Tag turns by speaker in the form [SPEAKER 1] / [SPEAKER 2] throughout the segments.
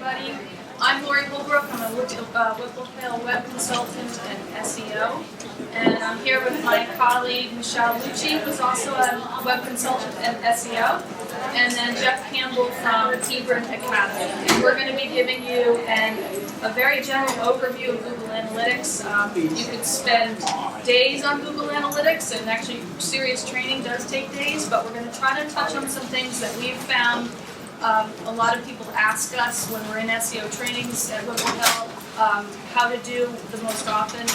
[SPEAKER 1] everybody. I'm Lori Holbrook. I'm a Whipple web consultant and SEO. And I'm here with my colleague Michelle Lucci, who's also a web consultant and SEO. And then Geoff Campbell from Hebron Academy. And we're going to be giving you a very general overview of Google Analytics. You could spend days on Google Analytics, and actually serious training does take days, but we're going to try to touch on some things that we've found. A lot of people ask us when we're in SEO trainings at Whipple how to do the most often,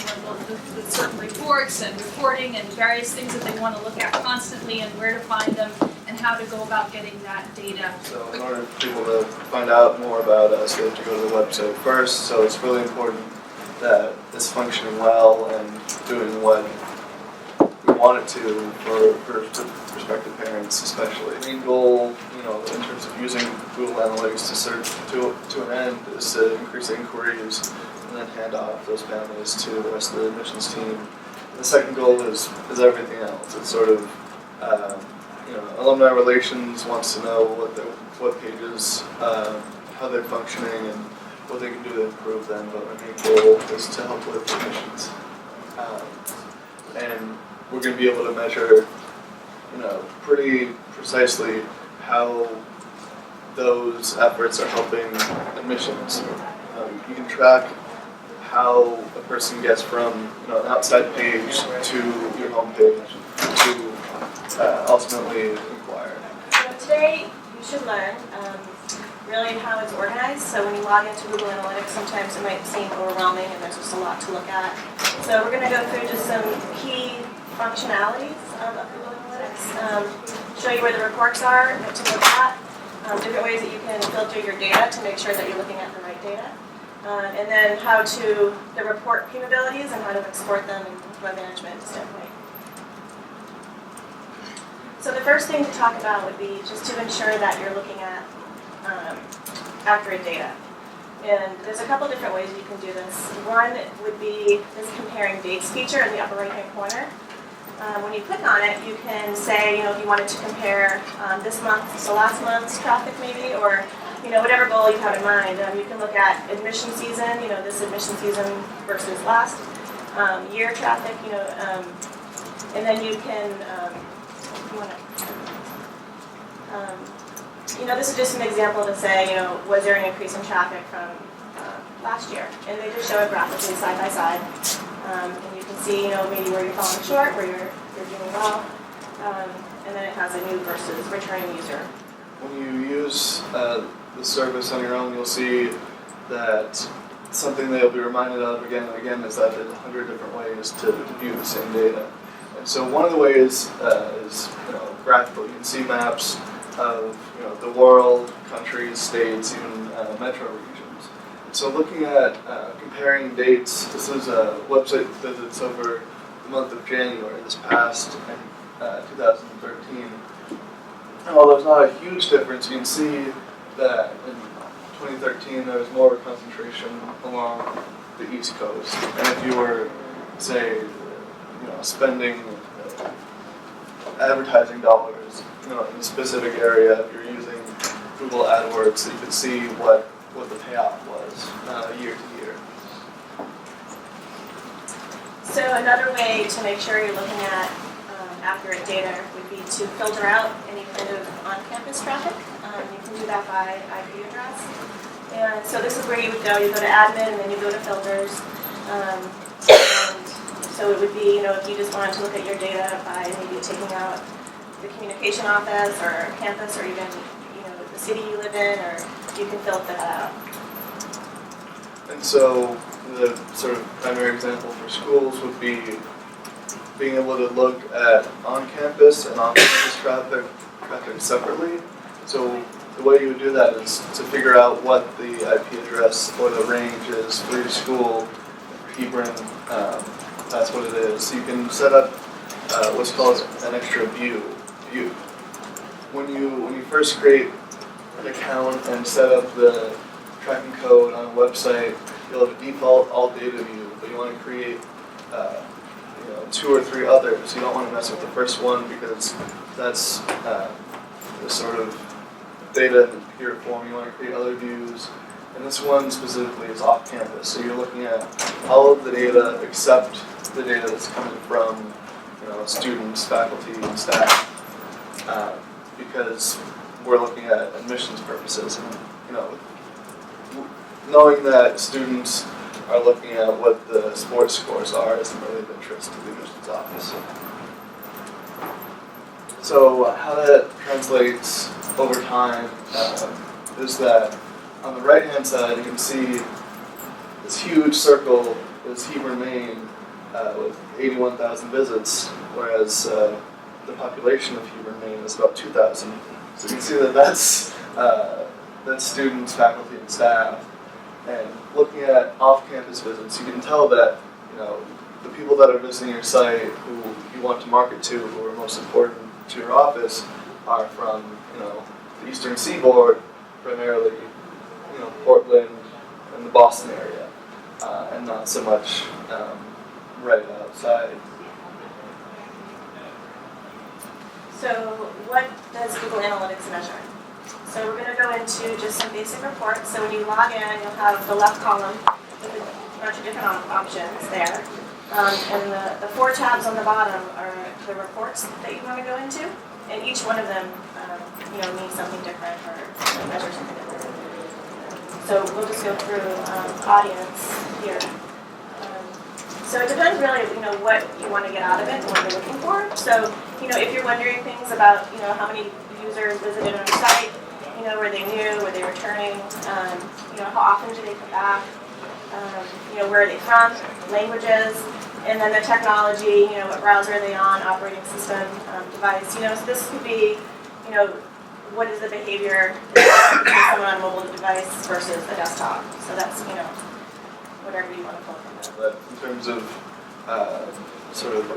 [SPEAKER 1] the certain reports and reporting and various things that they want to look at constantly and where to find them and how to go about getting that data.
[SPEAKER 2] So in order for people to find out more about us, they have to go to the website first, so it's really important that it's functioning well and doing what we want it to for prospective parents especially. The main goal, in terms of using Google Analytics to search to an end is to increase inquiries and then hand off those families to the rest of the admissions team. The second goal is everything else. It's sort of, alumni relations wants to know what pages, how they're functioning and what they can do to improve them, but our main goal is to help with admissions. And we're going to be able to measure, pretty precisely how those efforts are helping admissions. You can track how a person gets from an outside page to your home page to ultimately inquire.
[SPEAKER 3] So today you should learn really how it's organized. So when you log into Google Analytics, sometimes it might seem overwhelming and there's just a lot to look at. So we're going to go through just some key functionalities of Google Analytics, show you where the reports are to look at, different ways that you can filter your data to make sure that you're looking at the right data, and then the report capabilities and how to export them from a management standpoint. So the first thing to talk about would be just to ensure that you're looking at accurate data. And there's a couple different ways you can do this. One would be this comparing dates feature in the upper right-hand corner. When you click on it, you can say, if you wanted to compare this month to last month's traffic maybe, or whatever goal you have in mind. You can look at admission season, this admission season versus last year traffic, and then you can, this is just an example to say, was there an increase in traffic from last year? And they just show it graphically side by side. And you can see, maybe where you're falling short, where you're doing well. And then it has a new versus returning user.
[SPEAKER 2] When you use the service on your own, you'll see that something that you'll be reminded of again and again is that there's 100 different ways to view the same data. And so one of the ways is graphical. You can see maps of the world, countries, states, even metro regions. So looking at comparing dates, this is a website visits over the month of January, this past 2013. And although there's not a huge difference, you can see that in 2013 there was more of a concentration along the East Coast. And if you were, say, spending advertising dollars in a specific area, if you're using Google AdWords, you can see what the payoff was year to year.
[SPEAKER 3] So another way to make sure you're looking at accurate data would be to filter out any kind of on-campus traffic. You can do that by IP address. And so this is where you would go. You go to admin and then you go to filters. And so it would be, if you just wanted to look at your data by maybe taking out the communication office or campus or even, the city you live in, or you can filter that out.
[SPEAKER 2] And so the sort of primary example for schools would be being able to look at on-campus and off-campus traffic separately. So the way you would do that is to figure out what the IP address or the range is for your school. Hebron, that's what it is. So you can set up what's called an extra view. When you first create an account and set up the tracking code on a website, you'll have a default all data view, but you want to create 2 or 3 others. You don't want to mess with the first one because that's the sort of data in pure form. You want to create other views And this one specifically is off campus. So you're looking at all of the data except the data that's coming from students, faculty, and staff, because we're looking at admissions purposes. And knowing that students are looking at what the sports scores are isn't really of interest to the admissions office. So how that translates over time is that on the right-hand side you can see this huge circle is Hebron, Maine, with 81,000 visits, whereas the population of Hebron, Maine is about 2,000. So you can see that that's students, faculty, and staff. And looking at off-campus visits, you can tell that the people that are visiting your site, who you want to market to, who are most important to your office, are from the Eastern Seaboard, primarily Portland and the Boston area, and not so much right outside.
[SPEAKER 3] So what does Google Analytics measure? So we're going to go into just some basic reports. So when you log in, you'll have the left column with a bunch of different options there. And the 4 tabs on the bottom are the reports that you want to go into. And each one of them means something different or measures something different. So we'll just go through audience here. So it depends really, what you want to get out of it and what you're looking for. So, if you're wondering things about, how many users visited on your site, were they new, were they returning, how often do they come back, where are they from, languages, and then the technology, what browser are they on, operating system, device. So this could be, what is the behavior of someone on a mobile device versus a desktop. So that's, whatever you want to pull from that.
[SPEAKER 2] But in terms of sort of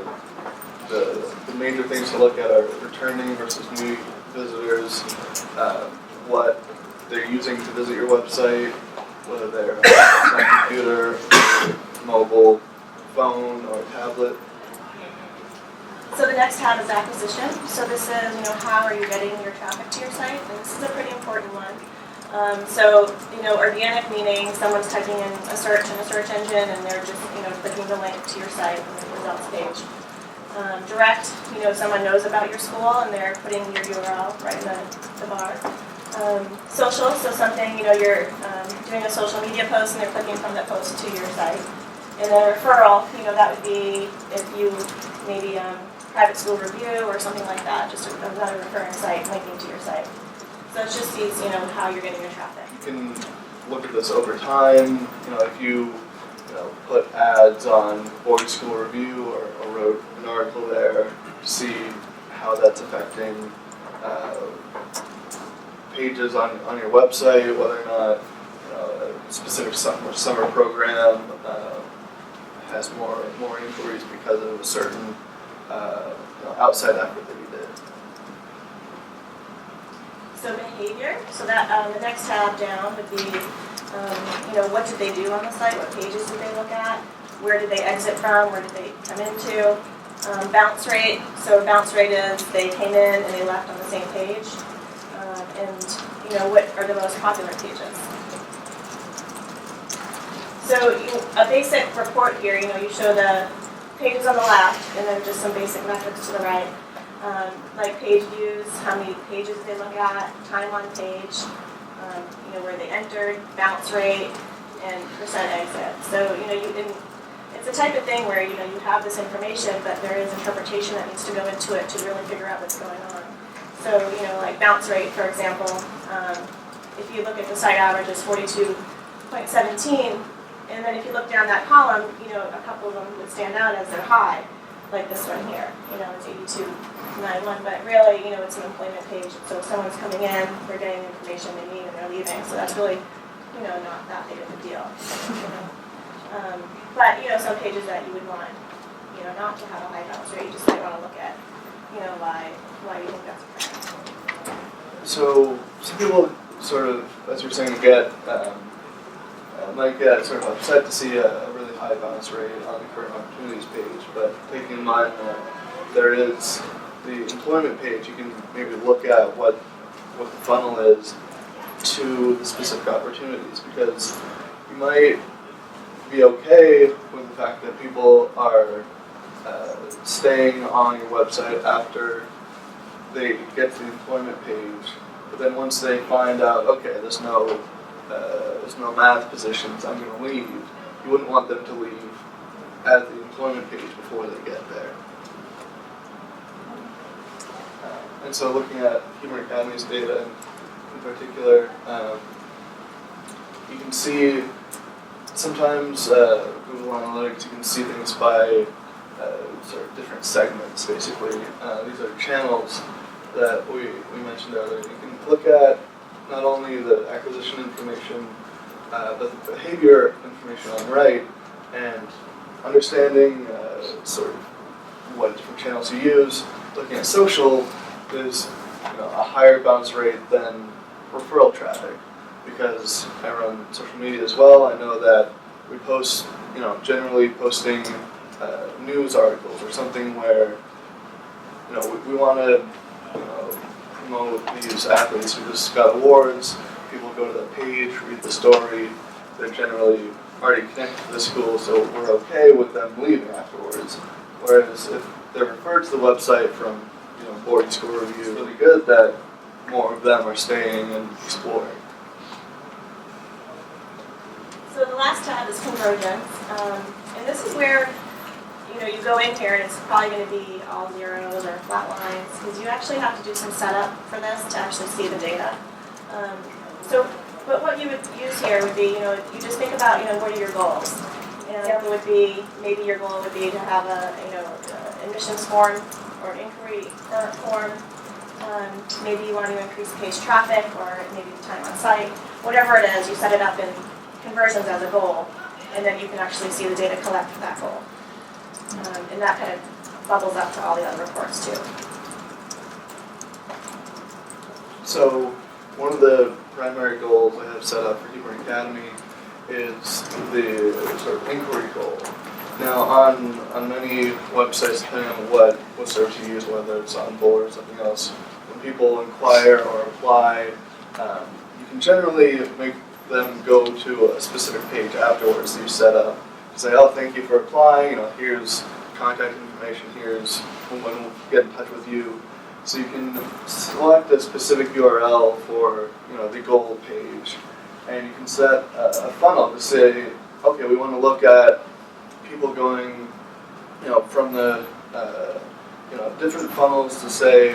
[SPEAKER 2] the major things to look at are returning versus new visitors, what they're using to visit your website, whether they're on a computer, mobile, phone, or tablet.
[SPEAKER 3] So the next tab is acquisition. So this is, how are you getting your traffic to your site? And this is a pretty important one. Organic meaning someone's typing in a search in a search engine and they're just, clicking the link to your site on the results page. Direct, someone knows about your school and they're putting your URL right in the bar. Social, so something, you're doing a social media post and they're clicking from that post to your site. And then referral, that would be if you maybe private school review or something like that, just another referring site linking to your site. So it just sees, how you're getting your traffic.
[SPEAKER 2] You can look at this over time. If you put ads on Boys School Review or wrote an article there, see how that's affecting pages on your website, whether or not a specific summer program has more inquiries because of a certain outside effort that you did.
[SPEAKER 3] So behavior, so that the next tab down would be, what did they do on the site? What pages did they look at? Where did they exit from? Where did they come into? Bounce rate, so bounce rate is they came in and they left on the same page. What are the most popular pages? So a basic report here, you show the pages on the left and then just some basic metrics to the right. Like page views, how many pages they look at, time on page, where they entered, bounce rate, and percent exit. So, it's the type of thing where, you have this information, but there is interpretation that needs to go into it to really figure out what's going on. So, like bounce rate, for example, if you look at the site average is 42.17, and then if you look down that column, a couple of them would stand out as they're high, like this one here, it's 82.91, but really, it's an employment page, so if someone's coming in, they're getting the information they need and they're leaving, so that's really, not that big of a deal. But, some pages that you would want, not to have a high bounce rate, you just might want to look at, why you think that's occurring.
[SPEAKER 2] So some people sort of, as you're saying, might get sort of upset to see a really high bounce rate on the current opportunities page, but taking in mind that there is the employment page, you can maybe look at what the funnel is to the specific opportunities, because you might be okay with the fact that people are staying on your website after they get to the employment page, but then once they find out, okay, there's no math positions, I'm going to leave, you wouldn't want them to leave at the employment page before they get there. And so looking at Human Academy's data in particular, you can see sometimes Google Analytics, you can see things by sort of different segments, basically. These are channels that we mentioned earlier. You can look at not only the acquisition information, but the behavior information on the right, and understanding sort of what different channels you use. Looking at social, there's a higher bounce rate than referral traffic, because I run social media as well. I know that we post, generally posting news articles or something where, we want to, promote these athletes who just got awards. People go to the page, read the story. They're generally already connected to the school, so we're okay with them leaving afterwards. Whereas if they're referred to the website from, boarding school review, it's really good that more of them are staying and exploring.
[SPEAKER 3] So the last tab is convergence, and this is where you go in here and it's probably going to be all zeros or flat lines, because you actually have to do some setup for this to actually see the data. But what you would use here would be, you just think about, what are your goals? And it would be, maybe your goal would be to have a, admissions form or an inquiry form. Maybe you want to increase page traffic or maybe time on site. Whatever it is, you set it up in conversions as a goal, and then you can actually see the data collect for that goal. And that kind of bubbles up to all the other reports too.
[SPEAKER 2] So one of the primary goals I have set up for Human Academy is the sort of inquiry goal. Now on many websites, depending on what service you use, whether it's on board or something else, when people inquire or apply, you can generally make them go to a specific page afterwards that you set up. Say, oh, thank you for applying, here's contact information, here's when we'll get in touch with you. So you can select a specific URL for, the goal page, and you can set a funnel to say, okay, we want to look at people going, from the, different funnels to say,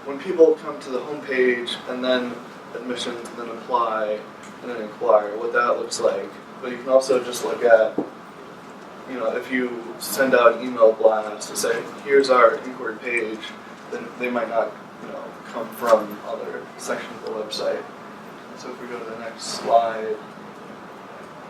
[SPEAKER 2] when people come to the home page and then admissions and then apply and then inquire, what that looks like. But you can also just look at, if you send out an email blast to say, here's our inquiry page, then they might not, come from other sections of the website. So if we go to the next slide,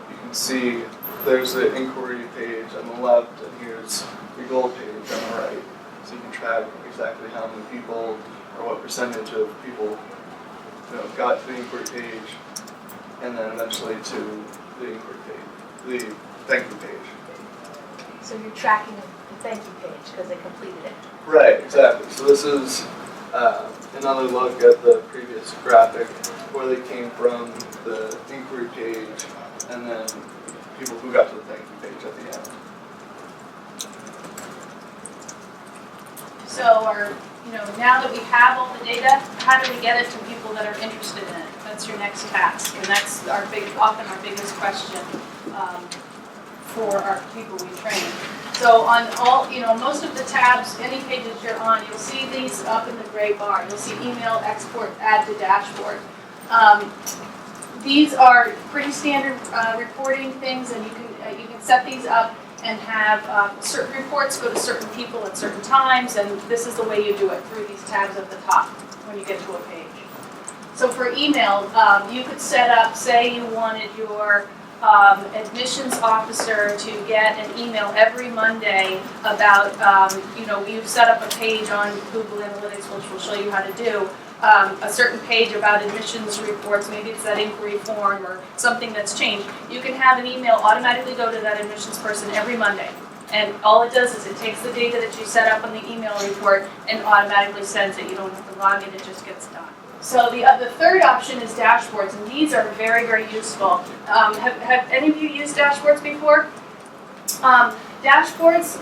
[SPEAKER 2] you can see there's the inquiry page on the left, and here's your goal page on the right. So you can track exactly how many people, or what percentage of people, got to the inquiry page, and then eventually to the inquiry page, the thank you page.
[SPEAKER 4] So you're tracking the thank you page because they completed it.
[SPEAKER 2] Right, exactly. So this is another look at the previous graphic, where they came from the inquiry page, and then people who got to the thank you page at the end.
[SPEAKER 1] So now that we have all the data, how do we get it to people that are interested in it? That's your next task, and that's often our biggest question for our people we train. So on all, most of the tabs, any pages you're on, you'll see these up in the gray bar. You'll see email, export, add to dashboard. These are pretty standard reporting things, and you can set these up and have certain reports go to certain people at certain times, and this is the way you do it, through these tabs at the top when you get to a page. So for email, you could set up, say you wanted your admissions officer to get an email every Monday about, you've set up a page on Google Analytics, which will show you how to do, a certain page about admissions reports, maybe it's that inquiry form or something that's changed. You can have an email automatically go to that admissions person every Monday. And all it does is it takes the data that you set up on the email report and automatically sends it. You don't have to log in, it just gets done. So the third option is dashboards, and these are very, very useful. Have any of you used dashboards before? Dashboards,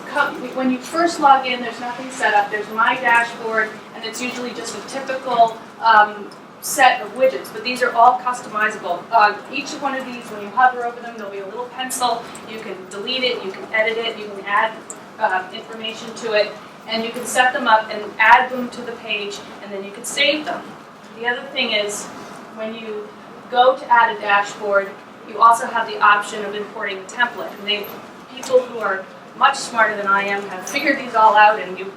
[SPEAKER 1] when you first log in, there's nothing set up. There's My Dashboard, and it's usually just a typical set of widgets, but these are all customizable. Each one of these, when you hover over them, there'll be a little pencil. You can delete it, you can edit it, you can add information to it, and you can set them up and add them to the page, and then you can save them. The other thing is, when you go to add a dashboard, you also have the option of importing a template. And people who are much smarter than I am have figured these all out, and you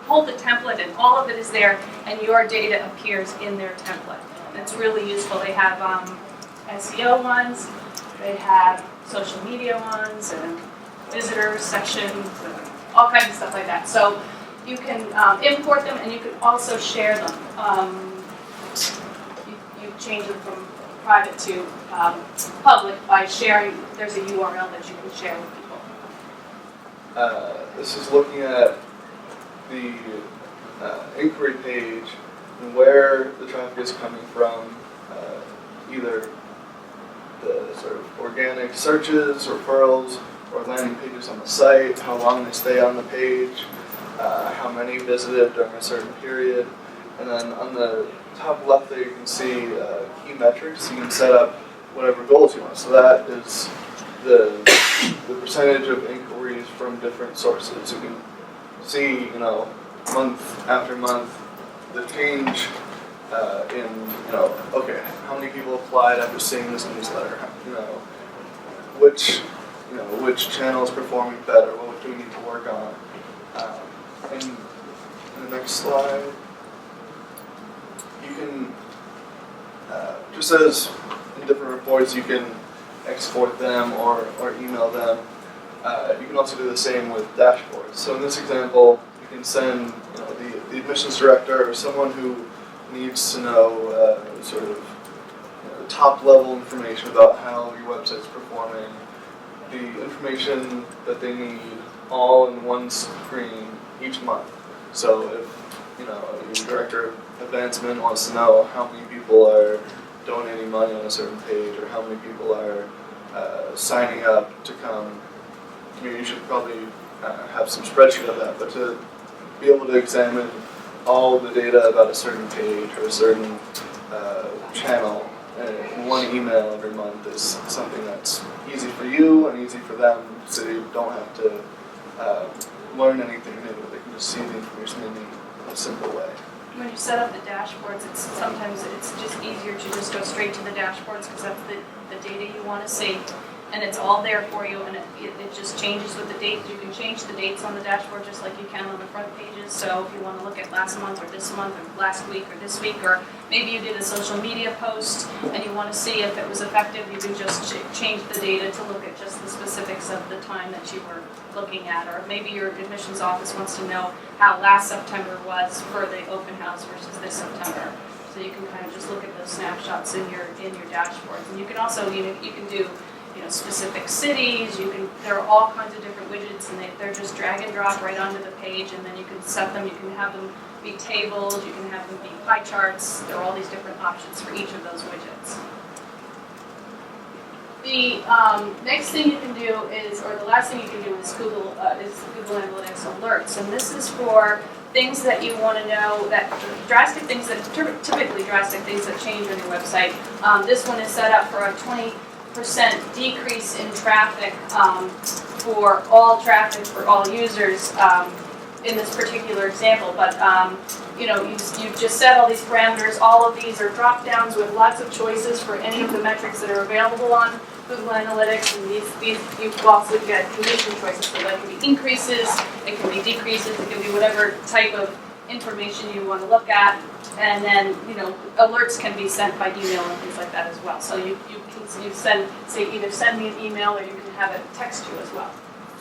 [SPEAKER 1] pull the template and all of it is there, and your data appears in their template. And it's really useful. They have SEO ones, they have social media ones, and visitors sections, and all kinds of stuff like that. So you can import them, and you can also share them. You change them from private to public by sharing. There's a URL that you can share with people.
[SPEAKER 2] This is looking at the inquiry page and where the traffic is coming from, either the sort of organic searches, referrals, or landing pages on the site, how long they stay on the page, how many visited during a certain period. And then on the top left there you can see key metrics. You can set up whatever goals you want. So that is the percentage of inquiries from different sources. You can see, month after month, the change in, okay, how many people applied after seeing this newsletter? Which channel is performing better? What do we need to work on? And in the next slide, you can, just as in different reports, you can export them or email them. You can also do the same with dashboards. So in this example, you can send the admissions director or someone who needs to know sort of top-level information about how your website's performing, the information that they need all in one screen each month. So if your director of advancement wants to know how many people are donating money on a certain page or how many people are signing up to come, you should probably have some spreadsheet of that, but to be able to examine all the data about a certain page or a certain channel in one email every month is something that's easy for you and easy for them, so you don't have to learn anything new. They can just see the information in a simple way.
[SPEAKER 1] When you set up the dashboards, sometimes it's just easier to just go straight to the dashboards because that's the data you want to see. And it's all there for you, and it just changes with the date. You can change the dates on the dashboard just like you can on the front pages. So if you want to look at last month or this month or last week or this week, or maybe you did a social media post and you want to see if it was effective, you can just change the data to look at just the specifics of the time that you were looking at. Or maybe your admissions office wants to know how last September was for the open house versus this September. So you can kind of just look at those snapshots in your dashboards. And you can also, you can do specific cities. There are all kinds of different widgets, and they're just drag and drop right onto the page, and then you can set them. You can have them be tables. You can have them be pie charts. There are all these different options for each of those widgets. The next thing you can do is, or the last thing you can do is Google Analytics alerts, and this is for things that you want to know, that drastic things that typically drastic things that change on your website. This one is set up for a 20% decrease in traffic for all users in this particular example. But you've just set all these parameters. All of these are drop downs with lots of choices for any of the metrics that are available on Google Analytics, and these you also get condition choices. So that can be increases, it can be decreases, it can be whatever type of information you want to look at. And then, alerts can be sent by email and things like that as well. So you either send me an email or you can have it text you as well.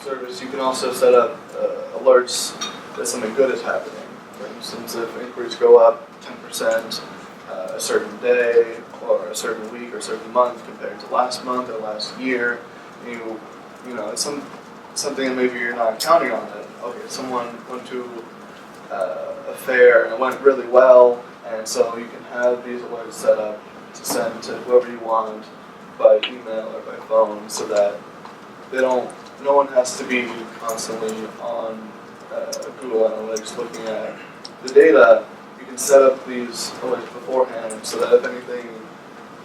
[SPEAKER 2] Service, you can also set up alerts that something good is happening. For instance, if inquiries go up 10% a certain day or a certain week or a certain month compared to last month or last year, it's something that maybe you're not counting on. That okay, someone went to a fair and it went really well, And so you can have these alerts set up to send to whoever you want by email or by phone, so that no one has to be constantly on Google Analytics looking at the data. You can set up these alerts beforehand so that if anything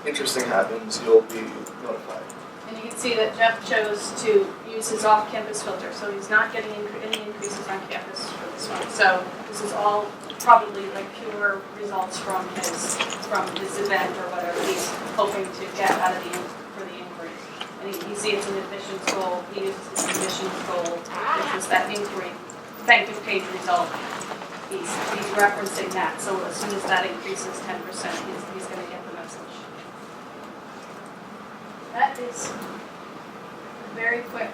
[SPEAKER 2] interesting happens, you'll be notified.
[SPEAKER 1] And you can see that Geoff chose to use his off-campus filter, so he's not getting any increases on campus for this one. So this is all probably like pure results from his event or whatever he's hoping to get out of for the inquiries. And you see it's an admissions goal. He uses his admissions goal, which is that inquiry thank you page result. He's referencing that. So as soon as that increases 10%, he's going to get the message. That is very quick.